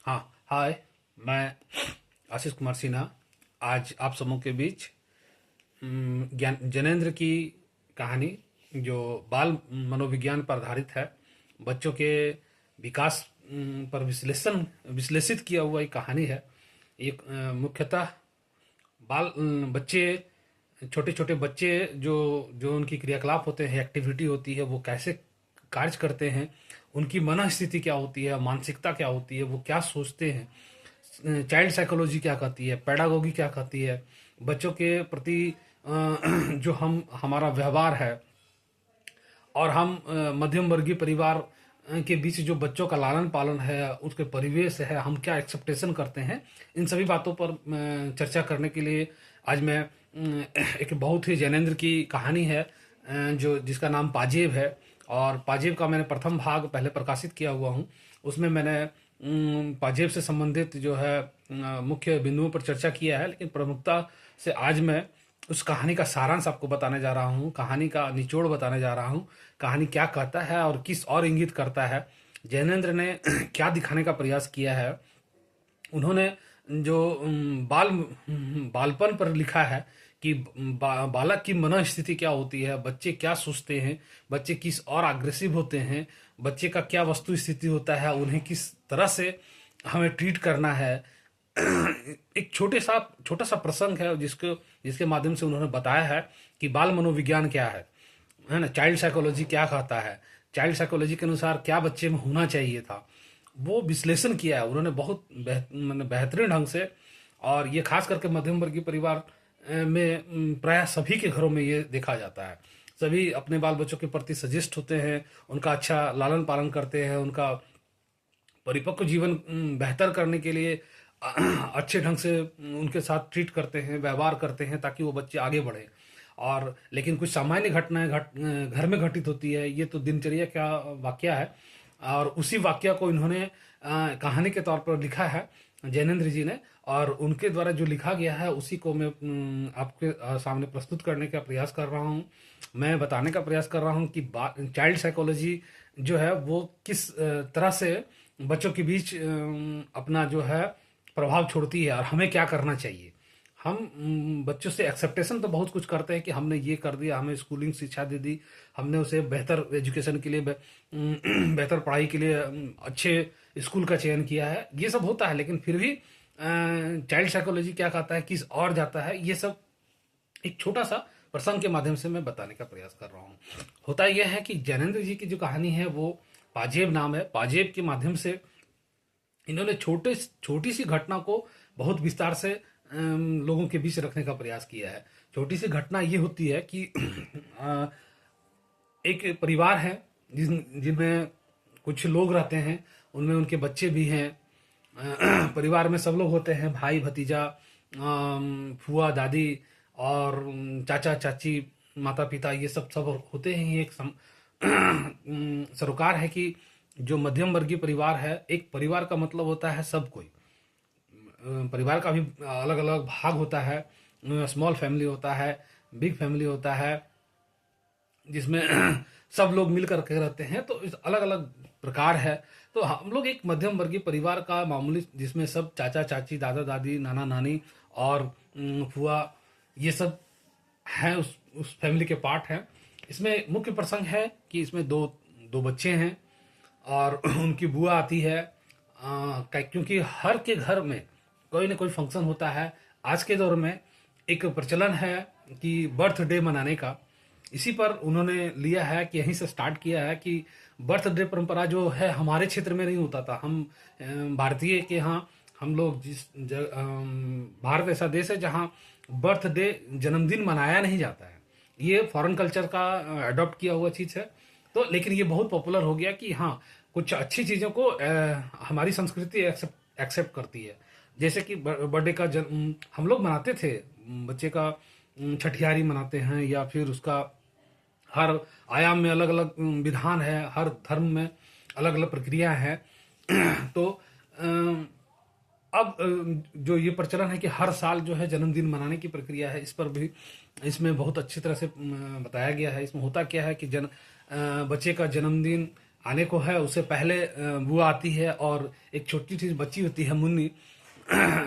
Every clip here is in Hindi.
हाँ, हाय। मैं आशीष कुमार सिन्हा आज आप सबों के बीच ज्ञान जैनेन्द्र की कहानी, जो बाल मनोविज्ञान पर आधारित है, बच्चों के विकास पर विश्लेषित किया हुआ एक कहानी है। एक मुख्यतः बच्चे, छोटे छोटे बच्चे, जो जो उनकी क्रियाकलाप होते हैं, एक्टिविटी होती है, वो कैसे कार्य करते हैं, उनकी मन स्थिति क्या होती है, मानसिकता क्या होती है, वो क्या सोचते हैं, चाइल्ड साइकोलॉजी क्या कहती है, पेडागोगी क्या कहती है, बच्चों के प्रति जो हम हमारा व्यवहार है, और हम मध्यम वर्गीय परिवार के बीच जो बच्चों का लालन पालन है, उसके परिवेश है, हम क्या एक्सेप्टेशन करते हैं, इन सभी बातों पर चर्चा करने के लिए आज मैं एक बहुत ही जैनेन्द्र की कहानी है, जो जिसका नाम पाजेब है। और पाजेब का मैंने प्रथम भाग पहले प्रकाशित किया हुआ हूँ। उसमें मैंने पाजेब से संबंधित जो है मुख्य बिंदुओं पर चर्चा किया है, लेकिन प्रमुखता से आज मैं उस कहानी का सारांश आपको बताने जा रहा हूँ, कहानी का निचोड़ बताने जा रहा हूँ। कहानी क्या कहता है और किस और इंगित करता है, जैनेन्द्र ने क्या दिखाने का प्रयास किया है। उन्होंने जो बालपन पर लिखा है कि बालक की मनःस्थिति क्या होती है, बच्चे क्या सोचते हैं, बच्चे किस और अग्रेसिव होते हैं, बच्चे का क्या वस्तु स्थिति होता है, उन्हें किस तरह से हमें ट्रीट करना है। एक छोटा सा प्रसंग है जिसको जिसके माध्यम से उन्होंने बताया है कि बाल मनोविज्ञान क्या है ना, चाइल्ड साइकोलॉजी क्या कहता है, चाइल्ड साइकोलॉजी के अनुसार क्या बच्चे में होना चाहिए था, वो विश्लेषण किया है उन्होंने बहुत मतलब बेहतरीन ढंग से। और ये खास करके मध्यम वर्गीय परिवार में प्रायः सभी के घरों में ये देखा जाता है। सभी अपने बाल बच्चों के प्रति सजेस्ट होते हैं, उनका अच्छा लालन पालन करते हैं, उनका परिपक्व जीवन बेहतर करने के लिए अच्छे ढंग से उनके साथ ट्रीट करते हैं, व्यवहार करते हैं, ताकि वो बच्चे आगे बढ़े। और लेकिन कुछ सामान्य घटनाएं घर में घटित होती है, ये तो दिनचर्या का वाक्य है। और उसी वाक्य को इन्होंने कहानी के तौर पर लिखा है जैनेन्द्र जी ने, और उनके द्वारा जो लिखा गया है उसी को मैं आपके सामने प्रस्तुत करने का प्रयास कर रहा हूँ। मैं बताने का प्रयास कर रहा हूँ कि चाइल्ड साइकोलॉजी जो है वो किस तरह से बच्चों के बीच अपना जो है प्रभाव छोड़ती है, और हमें क्या करना चाहिए। हम बच्चों से एक्सेप्टेशन तो बहुत कुछ करते हैं कि हमने ये कर दिया, हमें स्कूलिंग शिक्षा दे दी, हमने उसे बेहतर एजुकेशन के लिए बेहतर पढ़ाई के लिए अच्छे स्कूल का चयन किया है, ये सब होता है। लेकिन फिर भी चाइल्ड साइकोलॉजी क्या कहता है, किस और जाता है, ये सब एक छोटा सा प्रसंग के माध्यम से मैं बताने का प्रयास कर रहा हूँ। होता यह है कि जैनेन्द्र जी की जो कहानी है वो पाजेब नाम है। पाजेब के माध्यम से इन्होंने छोटी सी घटना को बहुत विस्तार से लोगों के बीच रखने का प्रयास किया है। छोटी सी घटना ये होती है कि एक परिवार है जिनमें कुछ लोग रहते हैं, उनमें उनके बच्चे भी हैं। परिवार में सब लोग होते हैं, भाई भतीजा, फुआ दादी और चाचा चाची, माता पिता, ये सब सब होते हैं। ये एक सरोकार है कि जो मध्यम वर्गीय परिवार है, एक परिवार का मतलब होता है सब कोई। परिवार का भी अलग अलग भाग होता है, स्मॉल फैमिली होता है, बिग फैमिली होता है, जिसमें सब लोग मिल करके रहते हैं। तो इस अलग अलग प्रकार है। तो हम लोग एक मध्यम वर्गीय परिवार का मामूली, जिसमें सब चाचा चाची, दादा दादी, नाना नानी और फुआ, ये सब हैं, उस फैमिली के पार्ट हैं। इसमें मुख्य प्रसंग है कि इसमें दो दो बच्चे हैं और उनकी बुआ आती है। क्योंकि हर के घर में कोई ना कोई फंक्शन होता है। आज के दौर में एक प्रचलन है कि बर्थडे मनाने का। इसी पर उन्होंने लिया है कि यहीं से स्टार्ट किया है कि बर्थडे परंपरा जो है हमारे क्षेत्र में नहीं होता था। हम भारतीय के यहाँ, हम लोग भारत ऐसा देश है जहाँ बर्थडे, जन्मदिन मनाया नहीं जाता है। ये फॉरेन कल्चर का अडॉप्ट किया हुआ चीज़ है। तो लेकिन ये बहुत पॉपुलर हो गया कि हाँ, कुछ अच्छी चीज़ों को हमारी संस्कृति एक्सेप्ट करती है। जैसे कि बर्थडे का हम लोग मनाते थे, बच्चे का छठियारी मनाते हैं, या फिर उसका हर आयाम में अलग अलग विधान है, हर धर्म में अलग अलग प्रक्रिया है। तो अब जो ये प्रचलन है कि हर साल जो है जन्मदिन मनाने की प्रक्रिया है, इस पर भी इसमें बहुत अच्छी तरह से बताया गया है। इसमें होता क्या है कि बच्चे का जन्मदिन आने को है उससे पहले बुआ आती है और एक छोटी सी बच्ची होती है मुन्नी,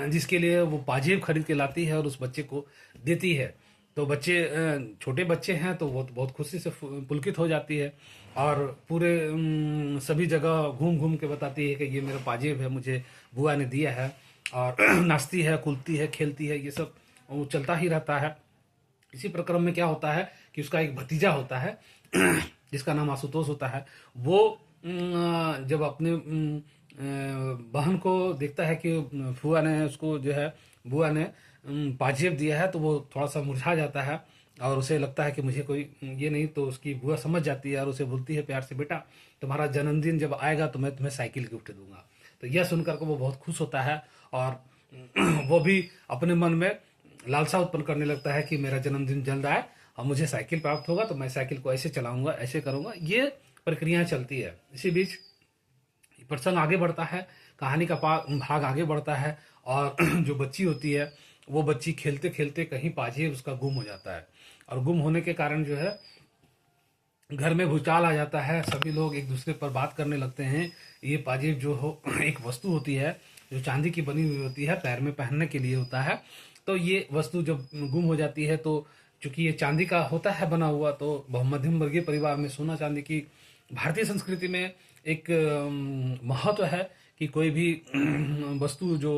जिसके लिए वो पाजेब खरीद के लाती है और उस बच्चे को देती है। तो बच्चे छोटे बच्चे हैं तो वो तो बहुत खुशी से पुलकित हो जाती है और पूरे सभी जगह घूम घूम के बताती है कि ये मेरा पाजेब है, मुझे बुआ ने दिया है। और नाचती है, कूदती है, खेलती है, ये सब वो चलता ही रहता है। इसी प्रक्रम में क्या होता है कि उसका एक भतीजा होता है जिसका नाम आशुतोष होता है। वो जब अपने बहन को देखता है कि फुआ ने उसको जो है बुआ ने पाजेब दिया है, तो वो थोड़ा सा मुरझा जाता है और उसे लगता है कि मुझे कोई ये नहीं। तो उसकी बुआ समझ जाती है और उसे बोलती है प्यार से, बेटा तुम्हारा जन्मदिन जब आएगा तो मैं तुम्हें साइकिल गिफ्ट दूंगा। तो यह सुनकर के वो बहुत खुश होता है और वो भी अपने मन में लालसा उत्पन्न करने लगता है कि मेरा जन्मदिन जल्द आए और मुझे साइकिल प्राप्त होगा तो मैं साइकिल को ऐसे चलाऊंगा, ऐसे करूंगा। ये प्रक्रिया चलती है। इसी बीच प्रसंग आगे बढ़ता है, कहानी का भाग आगे बढ़ता है और जो बच्ची होती है वो बच्ची खेलते खेलते कहीं पाजेब उसका गुम हो जाता है और गुम होने के कारण जो है घर में भूचाल आ जाता है। सभी लोग एक दूसरे पर बात करने लगते हैं। ये पाजेब जो हो एक वस्तु होती है जो चांदी की बनी हुई होती है, पैर में पहनने के लिए होता है। तो ये वस्तु जब गुम हो जाती है तो चूंकि ये चांदी का होता है बना हुआ, तो मध्यम वर्गीय परिवार में सोना चांदी की भारतीय संस्कृति में एक महत्व है कि कोई भी वस्तु जो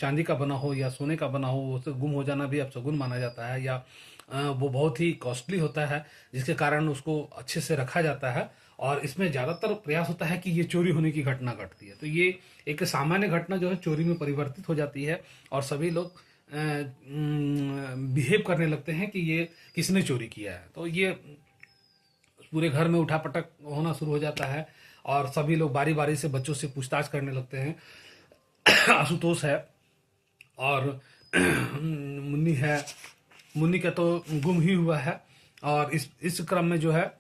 चांदी का बना हो या सोने का बना हो उसे गुम हो जाना भी अपशगुन माना जाता है, या वो बहुत ही कॉस्टली होता है जिसके कारण उसको अच्छे से रखा जाता है। और इसमें ज़्यादातर प्रयास होता है कि ये चोरी होने की घटना घटती है, तो ये एक सामान्य घटना जो है चोरी में परिवर्तित हो जाती है और सभी लोग बिहेव करने लगते हैं कि ये किसने चोरी किया है। तो ये पूरे घर में उठापटक होना शुरू हो जाता है और सभी लोग बारी बारी से बच्चों से पूछताछ करने लगते हैं। आशुतोष है और मुन्नी है, मुन्नी का तो गुम ही हुआ है। और इस क्रम में जो है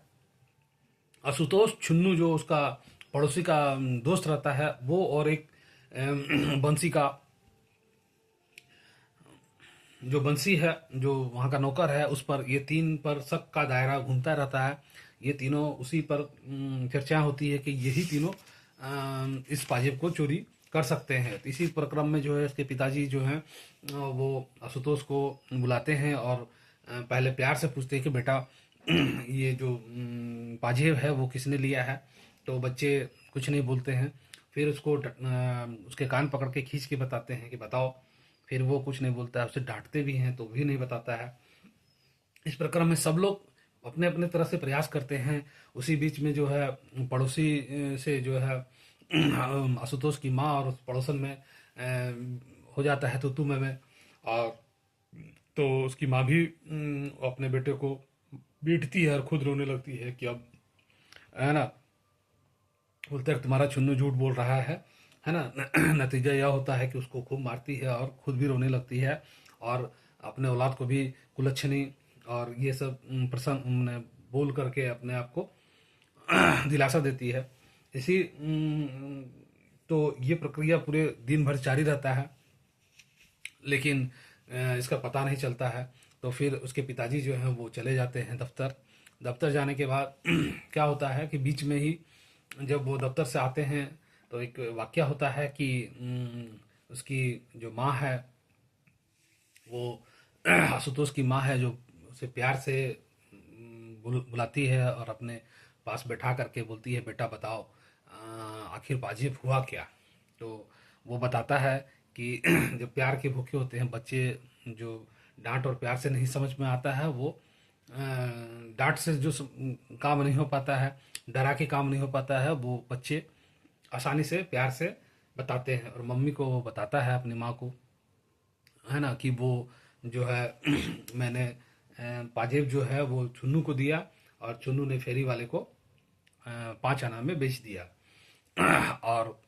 आशुतोष, छुन्नू जो उसका पड़ोसी का दोस्त रहता है वो, और एक बंसी का जो बंसी है जो वहाँ का नौकर है, उस पर ये तीन पर शक का दायरा घूमता रहता है। ये तीनों उसी पर चर्चा होती है कि यही तीनों इस पाजेब को चोरी कर सकते हैं। तो इसी प्रक्रम में जो है इसके पिताजी जो हैं वो आशुतोष को बुलाते हैं और पहले प्यार से पूछते हैं कि बेटा ये जो पाजेब है वो किसने लिया है। तो बच्चे कुछ नहीं बोलते हैं। फिर उसको उसके कान पकड़ के खींच के बताते हैं कि बताओ। फिर वो कुछ नहीं बोलता है, उसे डांटते भी हैं तो भी नहीं बताता है। इस प्रक्रम में सब लोग अपने अपने तरह से प्रयास करते हैं। उसी बीच में जो है पड़ोसी से जो है आशुतोष की माँ और उस पड़ोसन में हो जाता है तो में। और तो उसकी माँ भी अपने बेटे को पीटती है और खुद रोने लगती है कि अब, है ना, बोलते हैं तुम्हारा छुन्नू झूठ बोल रहा है ना। नतीजा यह होता है कि उसको खूब मारती है और खुद भी रोने लगती है और अपने औलाद को भी कुलच्छनी और ये सब प्रसंग बोल करके अपने आप को दिलासा देती है। इसी तो ये प्रक्रिया पूरे दिन भर जारी रहता है, लेकिन इसका पता नहीं चलता है। तो फिर उसके पिताजी जो हैं वो चले जाते हैं दफ्तर जाने के बाद क्या होता है कि बीच में ही जब वो दफ्तर से आते हैं तो एक वाकया होता है कि उसकी जो माँ है वो आशुतोष की माँ है जो उसे प्यार से बुलाती है और अपने पास बैठा करके बोलती है बेटा बताओ आखिर पाजेब हुआ क्या। तो वो बताता है कि जब प्यार के भूखे होते हैं बच्चे, जो डांट और प्यार से नहीं समझ में आता है वो डांट से जो काम नहीं हो पाता है, डरा के काम नहीं हो पाता है, वो बच्चे आसानी से प्यार से बताते हैं। और मम्मी को वो बताता है अपनी माँ को, है ना, कि वो जो है मैंने पाजेब जो है वो चुन्नू को दिया और चुन्नू ने फेरी वाले को 5 आना में बेच दिया। और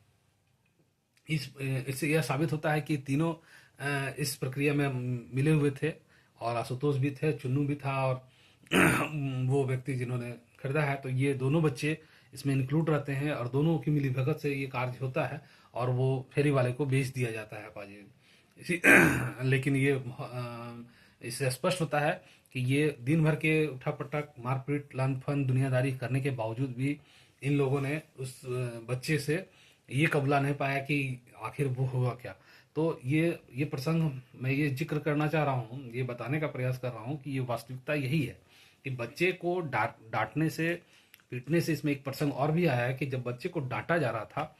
इससे यह साबित होता है कि तीनों इस प्रक्रिया में मिले हुए थे और आशुतोष भी थे, चुन्नू भी था और वो व्यक्ति जिन्होंने खरीदा है। तो ये दोनों बच्चे इसमें इंक्लूड रहते हैं और दोनों की मिली भगत से ये कार्य होता है और वो फेरी वाले को बेच दिया जाता है पाजेब। इसी लेकिन ये इससे स्पष्ट होता है कि ये दिन भर के उठापटक मारपीट लानफन दुनियादारी करने के बावजूद भी इन लोगों ने उस बच्चे से ये कबूला नहीं पाया कि आखिर वो हुआ क्या। तो ये प्रसंग मैं ये जिक्र करना चाह रहा हूँ, ये बताने का प्रयास कर रहा हूँ कि ये वास्तविकता यही है कि बच्चे को डांटने से, पीटने से, इसमें एक प्रसंग और भी आया है कि जब बच्चे को डांटा जा रहा था,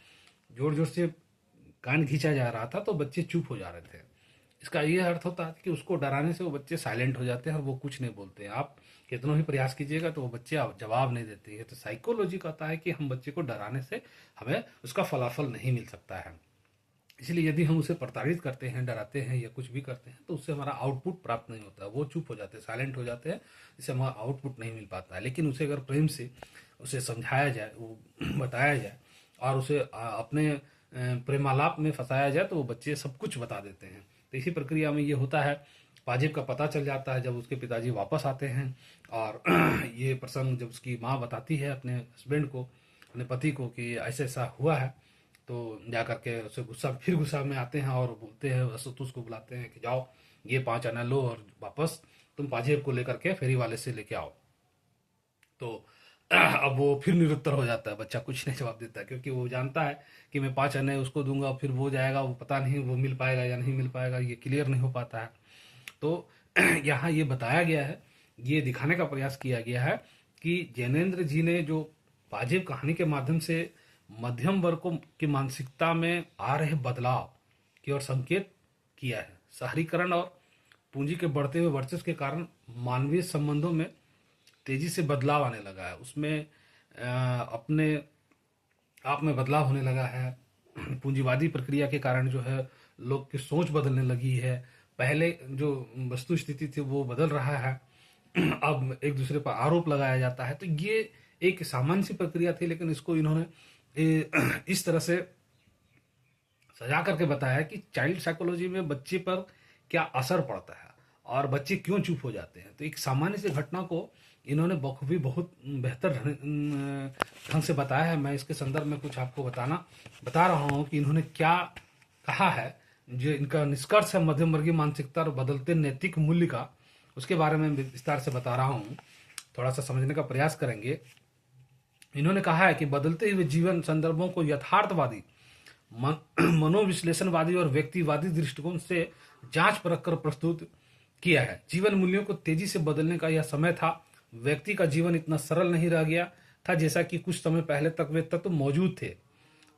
जोर जोर से कान खींचा जा रहा था, तो बच्चे चुप हो जा रहे थे। इसका ये अर्थ होता है कि उसको डराने से वो बच्चे साइलेंट हो जाते हैं और वो कुछ नहीं बोलते हैं। आप कितना भी प्रयास कीजिएगा तो वो बच्चे जवाब नहीं देते हैं। तो साइकोलॉजी कहता है कि हम बच्चे को डराने से हमें उसका फलाफल नहीं मिल सकता है। इसलिए यदि हम उसे प्रताड़ित करते हैं, डराते हैं या कुछ भी करते हैं, तो उससे हमारा आउटपुट प्राप्त नहीं होता। वो चुप हो जाते हैं, साइलेंट हो जाते हैं, इससे हमारा आउटपुट नहीं मिल पाता है। लेकिन उसे अगर प्रेम से उसे समझाया जाए, वो बताया जाए और उसे अपने प्रेमालाप में फंसाया जाए, तो वो बच्चे सब कुछ बता देते हैं। तो इसी प्रक्रिया में ये होता है। पाजिब का पता चल जाता है जब उसके पिताजी वापस आते हैं, और ये प्रसंग जब उसकी माँ बताती है अपने हस्बैंड को, अपने पति को, कि ऐसा ऐसा हुआ है, तो जा करके उसे गुस्सा में आते हैं और बोलते हैं, असतुष को बुलाते हैं कि जाओ ये 5 आना लो और वापस तुम पाजेब को लेकर के फेरी वाले से लेके आओ। तो अब वो फिर निरुत्तर हो जाता है, बच्चा कुछ नहीं जवाब देता है, क्योंकि वो जानता है कि मैं 5 आने उसको दूंगा, फिर वो जाएगा, वो पता नहीं वो मिल पाएगा या नहीं मिल पाएगा, ये क्लियर नहीं हो पाता है। तो यहाँ ये बताया गया है, ये दिखाने का प्रयास किया गया है कि जैनेन्द्र जी ने जो पाजेब कहानी के माध्यम से मध्यम वर्ग की मानसिकता में आ रहे बदलाव की ओर संकेत किया है। शहरीकरण और पूंजी के बढ़ते हुए वर्चस्व के कारण मानवीय संबंधों में तेजी से बदलाव आने लगा है, उसमें अपने आप में बदलाव होने लगा है। पूंजीवादी प्रक्रिया के कारण जो है लोग की सोच बदलने लगी है। पहले जो वस्तु स्थिति थी वो बदल रहा है, अब एक दूसरे पर आरोप लगाया जाता है। तो ये एक सामान्य सी प्रक्रिया थी, लेकिन इसको इन्होंने इस तरह से सजा करके बताया कि चाइल्ड साइकोलॉजी में बच्चे पर क्या असर पड़ता है और बच्चे क्यों चुप हो जाते हैं। तो एक सामान्य सी घटना को इन्होंने बखूबी बहुत बेहतर ढंग से बताया है। मैं इसके संदर्भ में कुछ आपको बता रहा हूँ कि इन्होंने क्या कहा है। जो इनका निष्कर्ष है मध्यम वर्गीय मानसिकता और बदलते नैतिक मूल्य का, उसके बारे में विस्तार से बता रहा हूँ, थोड़ा सा समझने का प्रयास करेंगे। इन्होंने कहा है कि बदलते हुए जीवन संदर्भों को यथार्थवादी, मनोविश्लेषणवादी और व्यक्तिवादी दृष्टिकोण से जांच परख कर प्रस्तुत किया है। जीवन मूल्यों को तेजी से बदलने का यह समय था। व्यक्ति का जीवन इतना सरल नहीं रह गया था जैसा कि कुछ समय पहले तक वे तत्व मौजूद थे।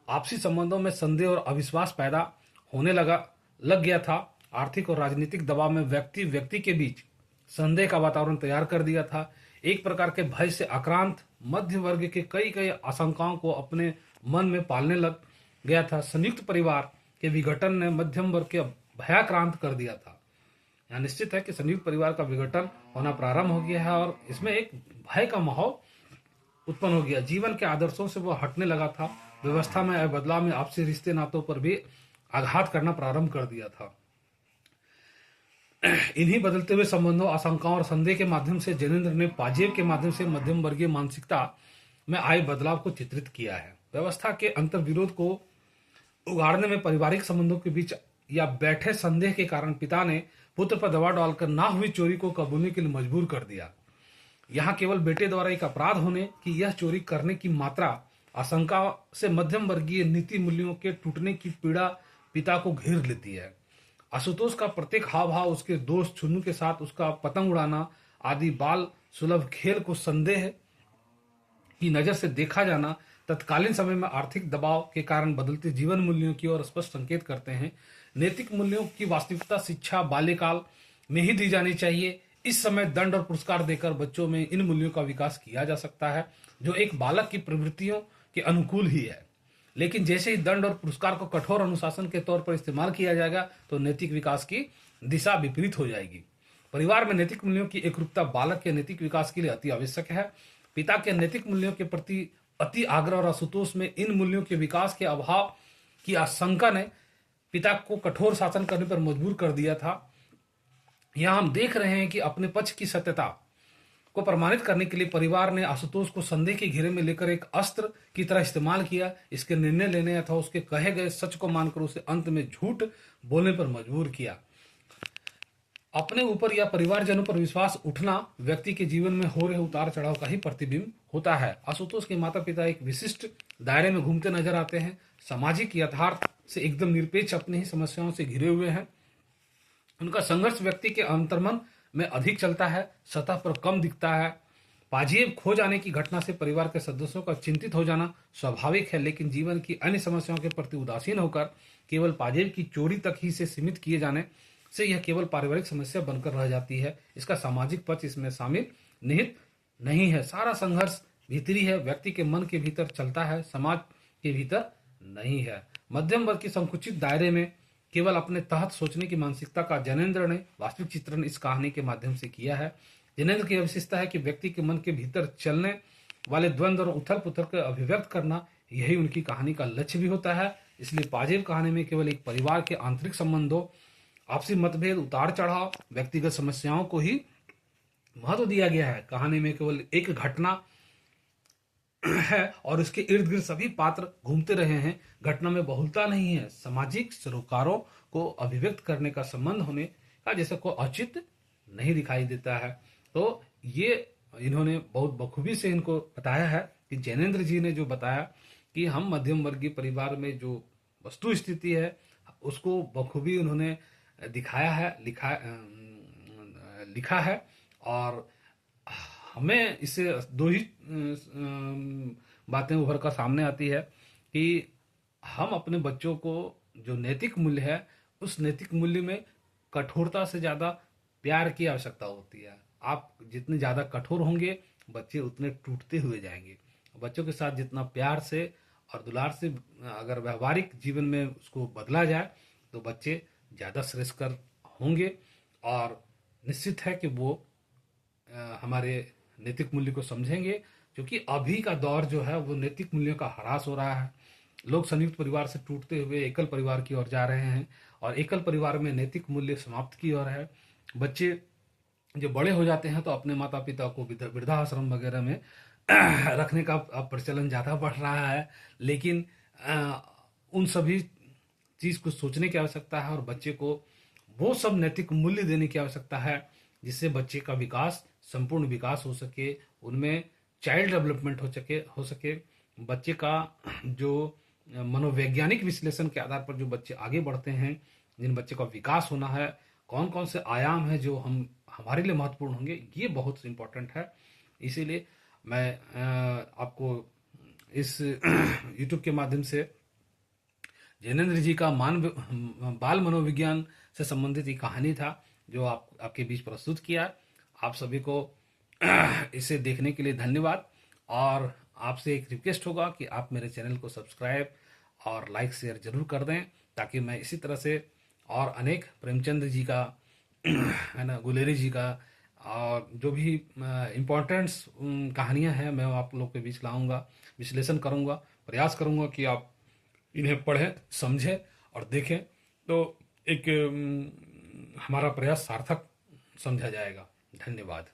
आपसी संबंधों में संदेह और अविश्वास पैदा होने लग गया था। आर्थिक और राजनीतिक दबाव में व्यक्ति के बीच संदेह का वातावरण तैयार कर दिया था। एक प्रकार के भय से आक्रांत मध्य वर्ग के कई आशंकाओं को अपने मन में पालने लग गया था। संयुक्त परिवार के विघटन ने मध्यम वर्ग के भयाक्रांत कर दिया था। यहाँ निश्चित है कि संयुक्त परिवार का विघटन होना प्रारंभ हो गया है और इसमें एक भय का माहौल उत्पन्न हो गया। जीवन के आदर्शों से वह हटने लगा था। व्यवस्था में आए बदलाव में आपसी रिश्ते नातों पर भी आघात करना प्रारंभ कर दिया था। इन्हीं बदलते हुए संबंधों, आशंकाओं और संदेह के माध्यम से जैनेन्द्र ने पाजेब के माध्यम से मध्यम वर्गीय मानसिकता में आए बदलाव को चित्रित किया है। व्यवस्था के अंतर्विरोध को उगाड़ने में परिवारिक संबंधों के बीच या बैठे संदेह के कारण पिता ने पुत्र पर दबाव डालकर ना हुई चोरी को कबूलने के लिए मजबूर कर दिया। यहाँ केवल बेटे द्वारा एक अपराध होने की यह चोरी करने की मात्रा आशंका से मध्यम वर्गीय नीति मूल्यों के टूटने की पीड़ा पिता को घेर लेती है। आशुतोष का प्रत्येक हाव भाव, उसके दोस्त छुन्नू के साथ उसका पतंग उड़ाना आदि बाल सुलभ खेल को संदेह की नजर से देखा जाना तत्कालीन समय में आर्थिक दबाव के कारण बदलते जीवन मूल्यों की ओर स्पष्ट संकेत करते हैं। नैतिक मूल्यों की वास्तविकता शिक्षा बाल्यकाल में ही दी जानी चाहिए। इस समय दंड और पुरस्कार देकर बच्चों में इन मूल्यों का विकास किया जा सकता है जो एक बालक की प्रवृत्तियों के अनुकूल ही है। लेकिन जैसे ही दंड और पुरस्कार को कठोर अनुशासन के तौर पर इस्तेमाल किया जाएगा तो नैतिक विकास की दिशा विपरीत हो जाएगी। परिवार में नैतिक मूल्यों की एकरूपता बालक के नैतिक विकास के लिए अति आवश्यक है। पिता के नैतिक मूल्यों के प्रति अति आग्रह और असंतोष में इन मूल्यों के विकास के अभाव की आशंका ने पिता को कठोर शासन करने पर मजबूर कर दिया था। यहां हम देख रहे हैं कि अपने पक्ष की सत्यता को प्रमाणित करने के लिए परिवार ने आशुतोष को संदेह के घेरे में लेकर एक अस्त्र की तरह इस्तेमाल किया। इसके निर्णय लेने अथवा उसके कहे गए सच को मानकर उसे अंत में झूठ बोलने पर मजबूर किया। अपने ऊपर या परिवारजनों पर विश्वास उठना व्यक्ति के जीवन में हो रहे उतार चढ़ाव का ही प्रतिबिंब हो होता है। आशुतोष के माता पिता एक विशिष्ट दायरे में घूमते नजर आते हैं, सामाजिक यथार्थ से एकदम निरपेक्ष अपनी ही समस्याओं से घिरे हुए हैं। उनका संघर्ष व्यक्ति के अंतर्मन में अधिक चलता है, सतह पर कम दिखता है। पाजेब खो जाने की घटना से परिवार के सदस्यों का चिंतित हो जाना स्वाभाविक है, लेकिन जीवन की अन्य समस्याओं के प्रति उदासीन होकर केवल पाजेब की चोरी तक ही से सीमित किए जाने से यह केवल पारिवारिक समस्या बनकर रह जाती है। इसका सामाजिक पक्ष इसमें शामिल निहित नहीं है। सारा संघर्ष भीतरी है, व्यक्ति के मन के भीतर चलता है, समाज के भीतर नहीं है। मध्यम वर्ग की संकुचित दायरे में केवल अपने तहत सोचने की मानसिकता का जैनेन्द्र ने वास्तविक चित्रण इस कहानी के माध्यम से किया है। जैनेन्द्र की विशेषता है कि व्यक्ति के मन के भीतर चलने वाले द्वंद्व और उथल पुथल को अभिव्यक्त करना, यही उनकी कहानी का लक्ष्य भी होता है। इसलिए पाजेब कहानी में केवल एक परिवार के आंतरिक संबंधों, आपसी मतभेद, उतार चढ़ाव, व्यक्तिगत समस्याओं को ही महत्व दिया गया है। कहानी में केवल एक घटना है और उसके इर्द गिर्द सभी पात्र घूमते रहे हैं। घटना में बहुलता नहीं है, सामाजिक सरोकारों को अभिव्यक्त करने का संबंध होने का जैसे कोई औचित्य नहीं दिखाई देता है। तो ये इन्होंने बहुत बखूबी से इनको बताया है कि जैनेन्द्र जी ने जो बताया कि हम मध्यम वर्गीय परिवार में जो वस्तु स्थिति है उसको बखूबी उन्होंने दिखाया है, लिखा है। और हमें इससे दो ही बातें उभर कर सामने आती है कि हम अपने बच्चों को जो नैतिक मूल्य है उस नैतिक मूल्य में कठोरता से ज़्यादा प्यार की आवश्यकता होती है। आप जितने ज़्यादा कठोर होंगे बच्चे उतने टूटते हुए जाएंगे। बच्चों के साथ जितना प्यार से और दुलार से अगर व्यवहारिक जीवन में उसको बदला जाए तो बच्चे ज़्यादा श्रेष्ठकर होंगे और निश्चित है कि वो हमारे नैतिक मूल्य को समझेंगे। क्योंकि अभी का दौर जो है वो नैतिक मूल्यों का ह्रास हो रहा है। लोग संयुक्त परिवार से टूटते हुए एकल परिवार की ओर जा रहे हैं और एकल परिवार में नैतिक मूल्य समाप्त की ओर है। बच्चे जब बड़े हो जाते हैं तो अपने माता पिता को वृद्धाश्रम वगैरह में रखने का अब प्रचलन ज़्यादा बढ़ रहा है, लेकिन उन सभी चीज़ को सोचने की आवश्यकता है और बच्चे को वो सब नैतिक मूल्य देने की आवश्यकता है जिससे बच्चे का विकास, संपूर्ण विकास हो सके, उनमें चाइल्ड डेवलपमेंट हो सके। बच्चे का जो मनोवैज्ञानिक विश्लेषण के आधार पर जो बच्चे आगे बढ़ते हैं, जिन बच्चे का विकास होना है, कौन कौन से आयाम है जो हमारे लिए महत्वपूर्ण होंगे, ये बहुत इम्पोर्टेंट है। इसीलिए मैं आपको इस यूट्यूब के माध्यम से जैनेन्द्र जी का बाल मनोविज्ञान से संबंधित एक कहानी था जो आपके बीच प्रस्तुत किया। आप सभी को इसे देखने के लिए धन्यवाद और आपसे एक रिक्वेस्ट होगा कि आप मेरे चैनल को सब्सक्राइब और लाइक शेयर जरूर कर दें ताकि मैं इसी तरह से और अनेक प्रेमचंद जी का है ना, गुलेरी जी का और जो भी इम्पोर्टेंट्स कहानियां हैं मैं आप लोग के बीच लाऊंगा, विश्लेषण करूंगा, प्रयास करूंगा कि आप इन्हें पढ़ें, समझें और देखें तो एक हमारा प्रयास सार्थक समझा जाएगा। धन्यवाद।